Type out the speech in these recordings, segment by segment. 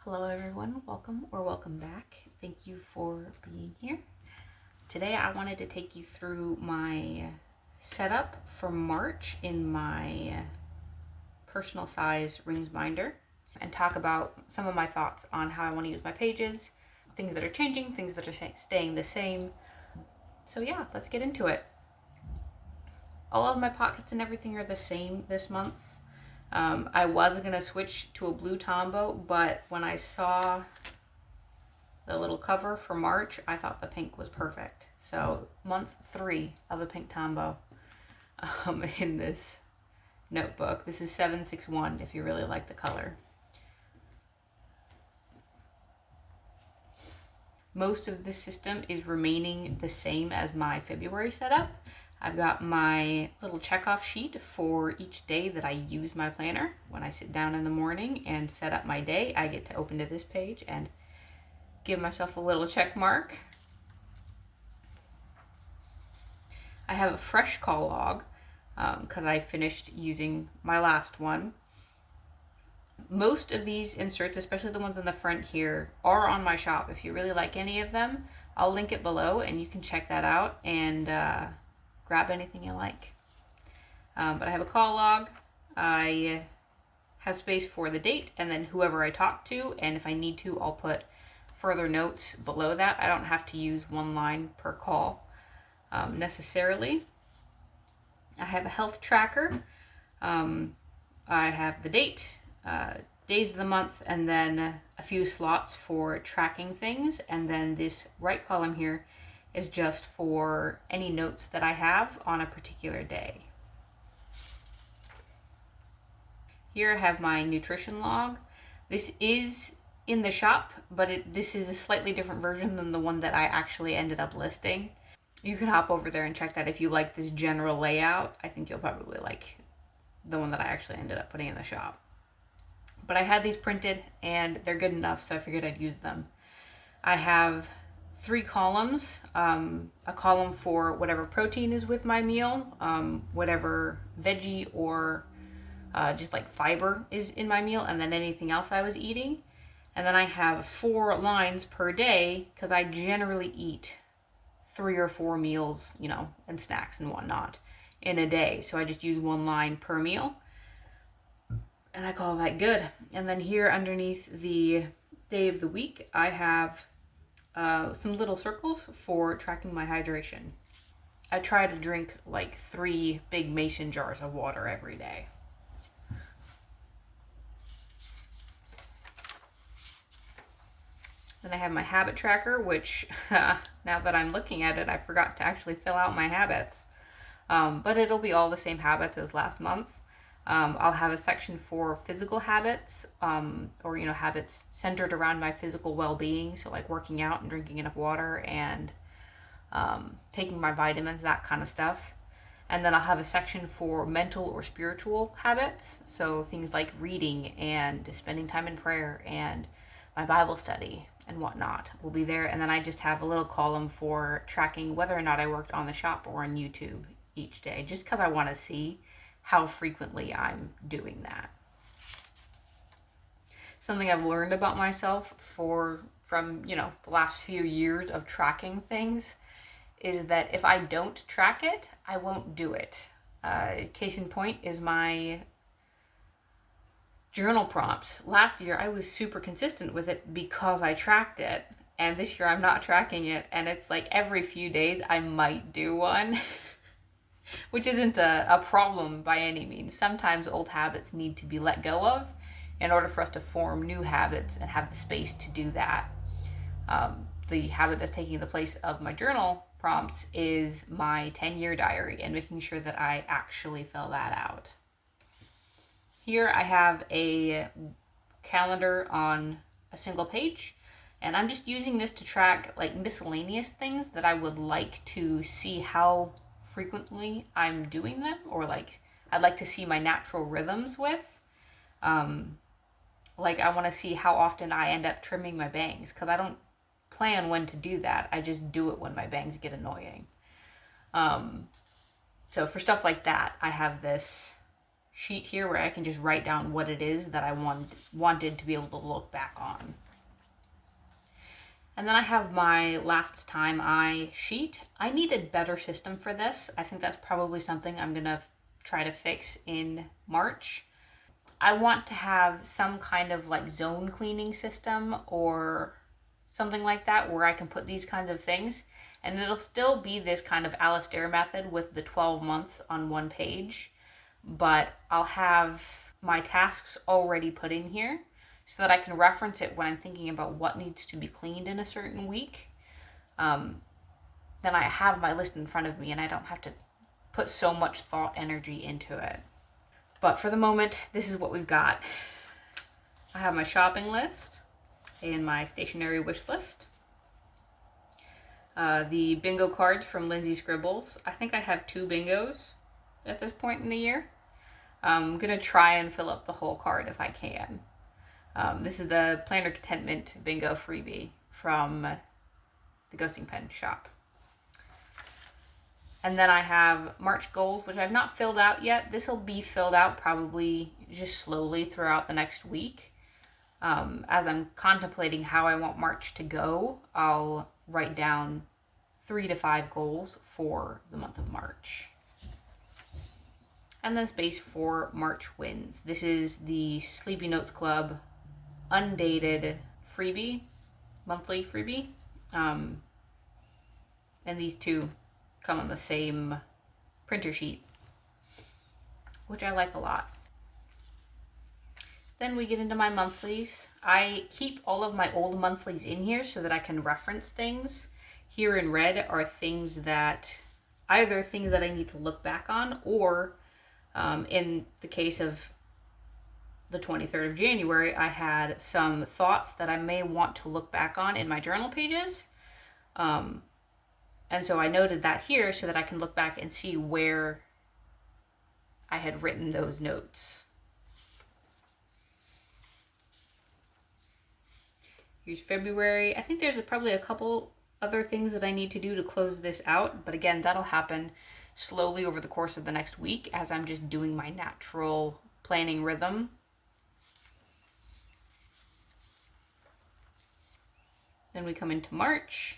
Hello everyone, welcome or welcome back. Thank you for being here. Today I wanted to take you through my setup for March in my personal size rings binder and talk about some of my thoughts on how I want to use my pages, things that are changing, things that are staying the same. So yeah, let's get into it. All of my pockets and everything are the same this month. I was going to switch to a blue Tombow, but when I saw the little cover for March, I thought the pink was perfect. So month 3 of a pink Tombow in this notebook. This is 761 if you really like the color. Most of this system is remaining the same as my February setup. I've got my little checkoff sheet for each day that I use my planner. When I sit down in the morning and set up my day, I get to open to this page and give myself a little check mark. I have a fresh call log because I finished using my last one. Most of these inserts, especially the ones in the front here, are on my shop. If you really like any of them, I'll link it below and you can check that out and grab anything you like. But I have a call log. I have space for the date and then whoever I talk to, and if I need to, I'll put further notes below that. I don't have to use one line per call necessarily. I have a health tracker. I have the date, days of the month, and then a few slots for tracking things. And then this right column here is just for any notes that I have on a particular day. Here I have my nutrition log. This is in the shop, but this is a slightly different version than the one that I actually ended up listing. You can hop over there and check that if you like this general layout. I think you'll probably like the one that I actually ended up putting in the shop. But I had these printed and they're good enough, so I figured I'd use them. I have 3 columns, a column for whatever protein is with my meal, whatever veggie or just like fiber is in my meal, and then anything else I was eating. And then I have 4 lines per day because I generally eat 3 or 4 meals, and snacks and whatnot in a day. So I just use 1 line per meal and I call that good. And then here underneath the day of the week, I have some little circles for tracking my hydration. I try to drink like 3 big mason jars of water every day. Then I have my habit tracker, which now that I'm looking at it, I forgot to actually fill out my habits. But it'll be all the same habits as last month. I'll have a section for physical habits, or habits centered around my physical well-being, so like working out and drinking enough water and taking my vitamins, that kind of stuff. And then I'll have a section for mental or spiritual habits, so things like reading and spending time in prayer and my Bible study and whatnot will be there. And then I just have a little column for tracking whether or not I worked on the shop or on YouTube each day, just because I want to see how frequently I'm doing that. Something I've learned about myself from the last few years of tracking things is that if I don't track it, I won't do it. Case in point is my journal prompts. Last year I was super consistent with it because I tracked it, and this year I'm not tracking it, and it's like every few days I might do one. Which isn't a problem by any means. Sometimes old habits need to be let go of in order for us to form new habits and have the space to do that. The habit that's taking the place of my journal prompts is my 10-year diary and making sure that I actually fill that out. Here I have a calendar on a single page, and I'm just using this to track like miscellaneous things that I would like to see how frequently I'm doing them, or like I'd like to see my natural rhythms with. Like I want to see how often I end up trimming my bangs, because I don't plan when to do that. I just do it when my bangs get annoying. So for stuff like that, I have this sheet here where I can just write down what it is that I wanted to be able to look back on. And then I have my last time I sheet. I need a better system for this. I think that's probably something I'm gonna try to fix in March. I want to have some kind of like zone cleaning system or something like that where I can put these kinds of things, and it'll still be this kind of Alastair method with the 12 months on one page, but I'll have my tasks already put in here so that I can reference it when I'm thinking about what needs to be cleaned in a certain week. Then I have my list in front of me and I don't have to put so much thought energy into it. But for the moment, this is what we've got. I have my shopping list and my stationery wish list. The bingo cards from Lindsay Scribbles. I think I have 2 bingos at this point in the year. I'm gonna try and fill up the whole card if I can. This is the Planner Contentment bingo freebie from the Ghosting Pen shop. And then I have March goals, which I've not filled out yet. This will be filled out probably just slowly throughout the next week. As I'm contemplating how I want March to go, I'll write down 3 to 5 goals for the month of March. And then space for March wins. This is the Sleepy Notes Club undated freebie, monthly freebie. And these two come on the same printer sheet, which I like a lot. Then we get into my monthlies. I keep all of my old monthlies in here so that I can reference things. Here in red are things that, either things that I need to look back on, or in the case of the 23rd of January, I had some thoughts that I may want to look back on in my journal pages. And so I noted that here so that I can look back and see where I had written those notes. Here's February. I think there's probably a couple other things that I need to do to close this out, but again, that'll happen slowly over the course of the next week as I'm just doing my natural planning rhythm. Then we come into March.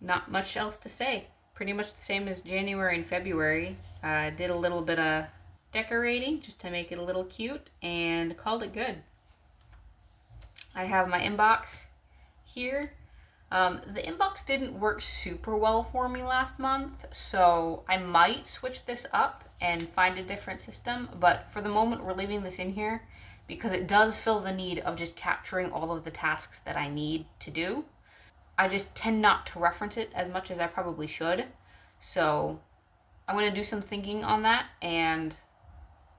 Not much else to say. Pretty much the same as January and February. I did a little bit of decorating just to make it a little cute and called it good. I have my inbox here. The inbox didn't work super well for me last month, so I might switch this up and find a different system, but for the moment we're leaving this in here because it does fill the need of just capturing all of the tasks that I need to do. I just tend not to reference it as much as I probably should. So I'm going to do some thinking on that and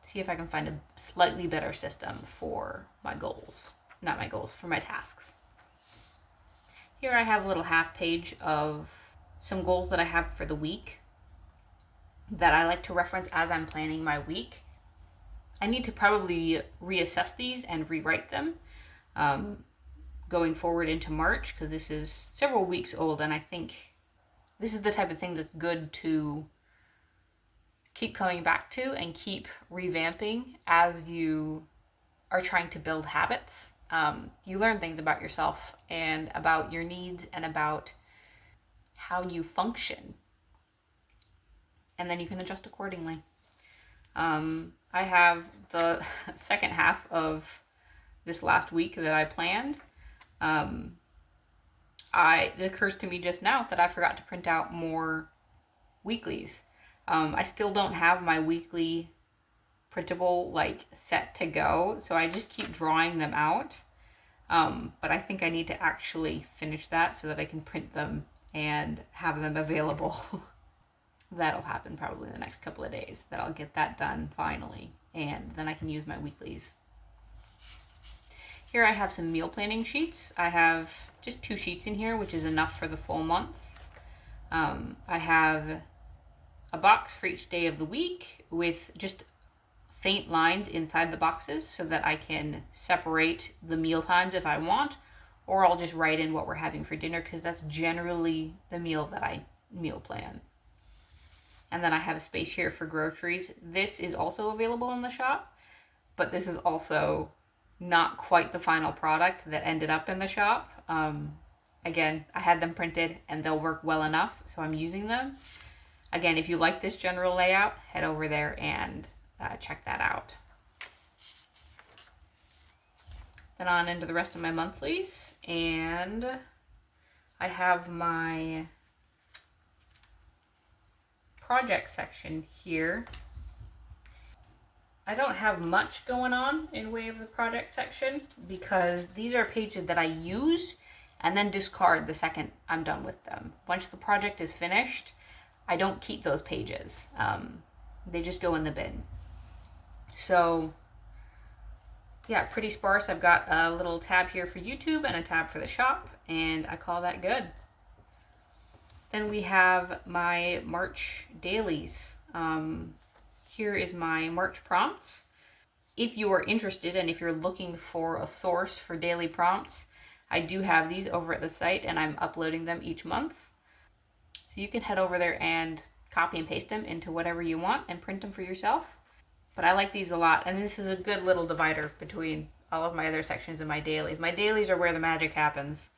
see if I can find a slightly better system for my goals. Not my goals, for my tasks. Here I have a little half page of some goals that I have for the week that I like to reference as I'm planning my week. I need to probably reassess these and rewrite them. Going forward into March, because this is several weeks old, and I think this is the type of thing that's good to keep coming back to and keep revamping as you are trying to build habits. You learn things about yourself and about your needs and about how you function, and then you can adjust accordingly. I have the second half of this last week that I planned. It occurs to me just now that I forgot to print out more weeklies. I still don't have my weekly printable set to go, so I just keep drawing them out. But I think I need to actually finish that so that I can print them and have them available. That'll happen probably in the next couple of days, that I'll get that done finally, and then I can use my weeklies. Here I have some meal planning sheets. I have just 2 sheets in here, which is enough for the full month. I have a box for each day of the week with just faint lines inside the boxes so that I can separate the meal times if I want, or I'll just write in what we're having for dinner because that's generally the meal that I meal plan. And then I have a space here for groceries. This is also available in the shop, but this is also not quite the final product that ended up in the shop. Again, I had them printed and they'll work well enough, so I'm using them. Again, if you like this general layout, head over there and check that out. Then on into the rest of my monthlies, and I have my project section here. I don't have much going on in way of the project section because these are pages that I use and then discard the second I'm done with them. Once the project is finished, I don't keep those pages. They just go in the bin. So yeah, pretty sparse. I've got a little tab here for YouTube and a tab for the shop, and I call that good. Then we have my March dailies. Here is my March prompts. If you are interested and if you're looking for a source for daily prompts, I do have these over at the site and I'm uploading them each month. So you can head over there and copy and paste them into whatever you want and print them for yourself. But I like these a lot, and this is a good little divider between all of my other sections of my dailies. My dailies are where the magic happens.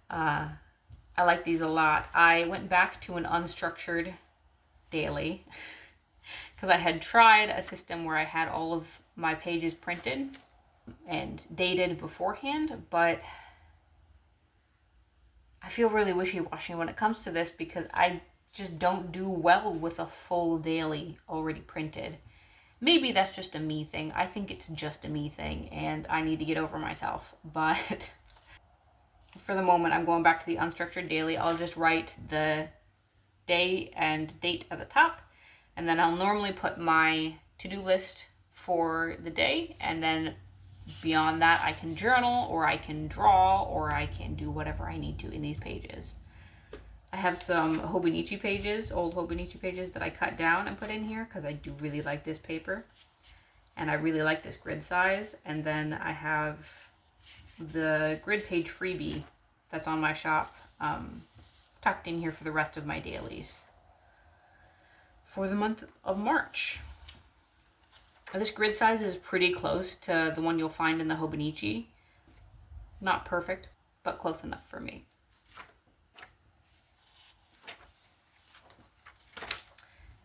I like these a lot. I went back to an unstructured daily because I had tried a system where I had all of my pages printed and dated beforehand, but I feel really wishy-washy when it comes to this because I just don't do well with a full daily already printed. Maybe that's just a me thing. I think it's just a me thing and I need to get over myself. But for the moment, I'm going back to the unstructured daily. I'll just write the day and date at the top, and then I'll normally put my to-do list for the day, and then beyond that I can journal or I can draw or I can do whatever I need to in these pages. I have some Hobonichi pages, old Hobonichi pages that I cut down and put in here because I do really like this paper and I really like this grid size. And then I have the grid page freebie that's on my shop tucked in here for the rest of my dailies for the month of March. This grid size is pretty close to the one you'll find in the Hobonichi. Not perfect, but close enough for me.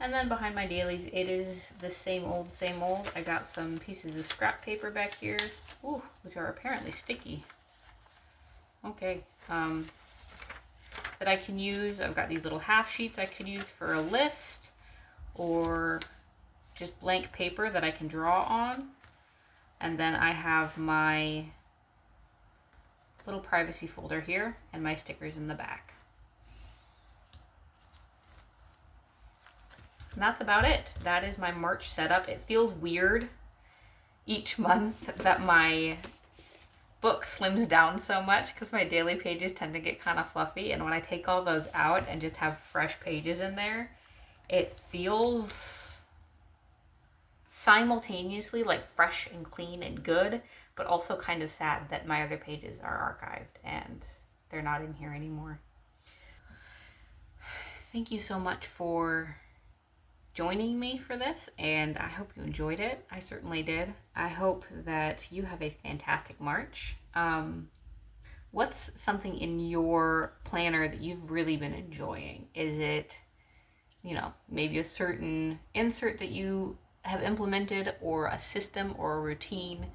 And then behind my dailies, it is the same old, same old. I got some pieces of scrap paper back here, which are apparently sticky. Okay, that I can use. I've got these little half sheets I could use for a list or just blank paper that I can draw on. And then I have my little privacy folder here and my stickers in the back. And that's about it. That is my March setup. It feels weird each month that my book slims down so much because my daily pages tend to get kind of fluffy, and when I take all those out and just have fresh pages in there, it feels simultaneously like fresh and clean and good, but also kind of sad that my other pages are archived and they're not in here anymore. Thank you so much for joining me for this, and I hope you enjoyed it. I certainly did. I hope that you have a fantastic March. What's something in your planner that you've really been enjoying? Is it, maybe a certain insert that you have implemented, or a system or a routine,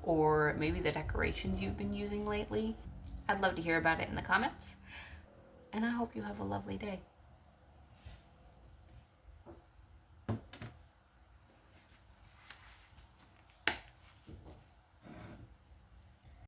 or maybe the decorations you've been using lately? I'd love to hear about it in the comments, and I hope you have a lovely day.